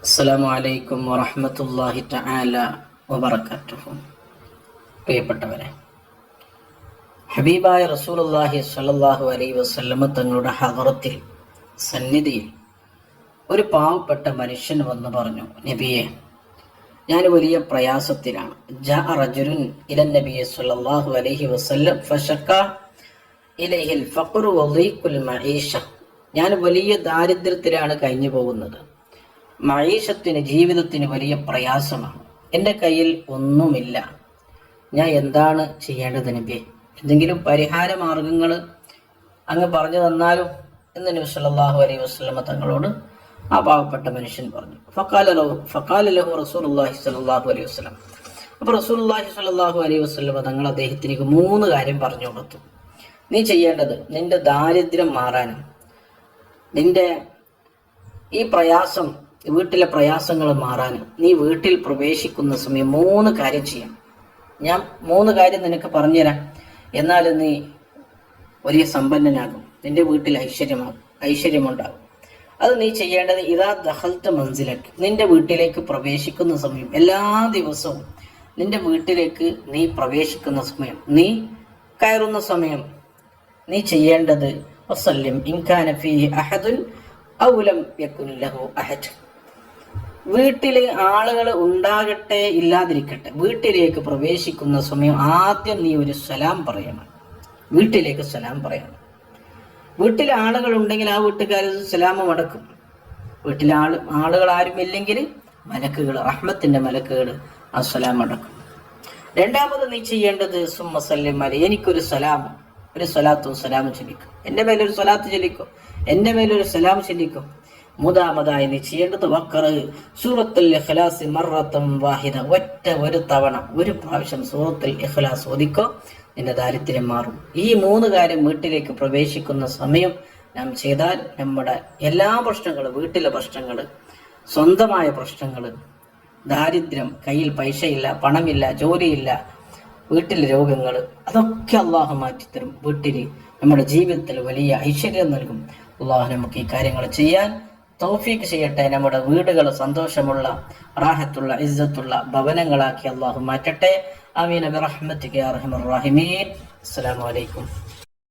അസ്സലാമു അലൈക്കും വറഹ്മത്തുള്ളാഹി തആല വബറകാതുഹു. പ്രിയപ്പെട്ടവരെ, ഹബീബായ റസൂലുള്ളാഹി സ്വല്ലല്ലാഹു അലൈഹി വസല്ലമ തങ്ങളുടെ ഹദറത്തിൽ, സന്നിധിയിൽ ഒരു പാവപ്പെട്ട മനുഷ്യൻ വന്ന് പറഞ്ഞു, നബിയെ, ഞാൻ വലിയ പ്രയാസത്തിലാണ്. ജാഅ റജുലുൻ ഇലൻ നബിയ്യി സ്വല്ലല്ലാഹു അലൈഹി വസല്ലം ഫശക്ക ഇലൈഹിൽ ഫഖ്റു വളീഖുൽ മഈഷ. ഞാൻ വലിയ ദാരിദ്ര്യത്തിലാണ് കഴിഞ്ഞു പോകുന്നത്. മഈഷത്തിന്, ജീവിതത്തിന് വലിയ പ്രയാസമാണ്. എൻ്റെ കയ്യിൽ ഒന്നുമില്ല. ഞാൻ എന്താണ് ചെയ്യേണ്ടത് നബിയെ? എന്തെങ്കിലും പരിഹാര മാർഗങ്ങൾ അങ്ങ് പറഞ്ഞു തന്നാലും എന്ന് നബി സല്ലല്ലാഹു അലൈഹി വസല്ലമ തങ്ങളോട് ആ പാവപ്പെട്ട മനുഷ്യൻ പറഞ്ഞു. ഫഖാല ലഹു റസൂലുള്ളാഹി സ്വല്ലല്ലാഹു അലൈഹി വസല്ലം. അപ്പോൾ റസൂലുള്ളാഹി സ്വല്ലല്ലാഹു അലൈഹി വസല്ലമ തങ്ങൾ അദ്ദേഹത്തിലേക്ക് 3 കാര്യം പറഞ്ഞു കൊടുത്തു. നീ ചെയ്യേണ്ടത്, നിന്റെ ദാരിദ്ര്യം മാറാനും നിന്റെ ഈ പ്രയാസം, വീട്ടിലെ പ്രയാസങ്ങൾ മാറാനും നീ വീട്ടിൽ പ്രവേശിക്കുന്ന സമയം 3 കാര്യം ചെയ്യാം. ഞാൻ 3 കാര്യം നിനക്ക് പറഞ്ഞുതരാം. എന്നാലും നീ വലിയ സമ്പന്നനാകും, നിന്റെ വീട്ടിൽ ഐശ്വര്യമുണ്ടാകും. അത് നീ ചെയ്യേണ്ടത്, ഇദാ ദഖൽത മൻസിലക്, നിന്റെ വീട്ടിലേക്ക് പ്രവേശിക്കുന്ന സമയം, എല്ലാ ദിവസവും നിന്റെ വീട്ടിലേക്ക് നീ പ്രവേശിക്കുന്ന സമയം, നീ കയറുന്ന സമയം നീ ചെയ്യേണ്ടത്, വസല്ലിം ഇൻ കാന ഫീഹി അഹദുൻ ഔ ലം യകുൻ ലഹു അഹദ്. വീട്ടില് ആളുകൾ ഉണ്ടാകട്ടെ ഇല്ലാതിരിക്കട്ടെ, വീട്ടിലേക്ക് പ്രവേശിക്കുന്ന സമയം ആദ്യം നീ ഒരു സലാം പറയണം. വീട്ടിലേക്ക് സലാം പറയണം. വീട്ടിൽ ആളുകൾ ഉണ്ടെങ്കിൽ ആ വീട്ടുകാർ സലാമ് മടക്കും. വീട്ടിൽ ആളുകൾ ആരും ഇല്ലെങ്കിൽ മലക്കുകൾ, റഹ്മത്തിന്റെ മലക്കുകൾ ആ സലാം മടക്കും. രണ്ടാമത് നീ ചെയ്യേണ്ടത്, സുമ്മ സല്ലിം അലൈഹി, എനിക്കൊരു സലാം, ഒരു സ്വലാത്തും സലാമും ചൊല്ലിക്കും. എൻ്റെ മേലൊരു സ്വലാത്ത് ചൊല്ലിക്കും, എൻ്റെ മേലൊരു സലാം ചൊല്ലിക്കും. മൂന്നാമതായി നീ ചെയ്യേണ്ടത്, വഖറ സൂറത്തുൽ ഇഖ്ലാസ് മറത്തൻ വാഹിദ, ഒരു തവണ, ഒരു പ്രാവശ്യം സൂറത്തുൽ ഇഖ്ലാസ് ഓതിക്കോ, നിന്റെ ദാരിദ്ര്യം മാറും. ഈ 3 കാര്യം വീട്ടിലേക്ക് പ്രവേശിക്കുന്ന സമയം നാം ചെയ്താൽ നമ്മുടെ എല്ലാ പ്രശ്നങ്ങളും, വീട്ടിലെ പ്രശ്നങ്ങൾ, സ്വന്തമായ പ്രശ്നങ്ങൾ, ദാരിദ്ര്യം, കയ്യിൽ പൈസയില്ല, പണമില്ല, ജോലിയില്ല, വീട്ടിലെ രോഗങ്ങൾ, അതൊക്കെ അള്ളാഹു മാറ്റിത്തരും. വീട്ടിൽ നമ്മുടെ ജീവിതത്തിൽ വലിയ ഐശ്വര്യം നൽകും. അള്ളാഹു നമുക്ക് ഈ കാര്യങ്ങൾ ചെയ്യാൻ തൗഫീഖ് ചെയ്യട്ടെ. നമ്മുടെ വീടുകൾ സന്തോഷമുള്ള, റാഹത്തുള്ള, ഇസ്സത്തുള്ള ഭവനങ്ങളാക്കി അള്ളാഹു മാറ്റട്ടെ. ആമീൻ ബിറഹ്മതിക യാ അർഹമർ റഹീമീൻ. അസ്സലാമു അലൈക്കും.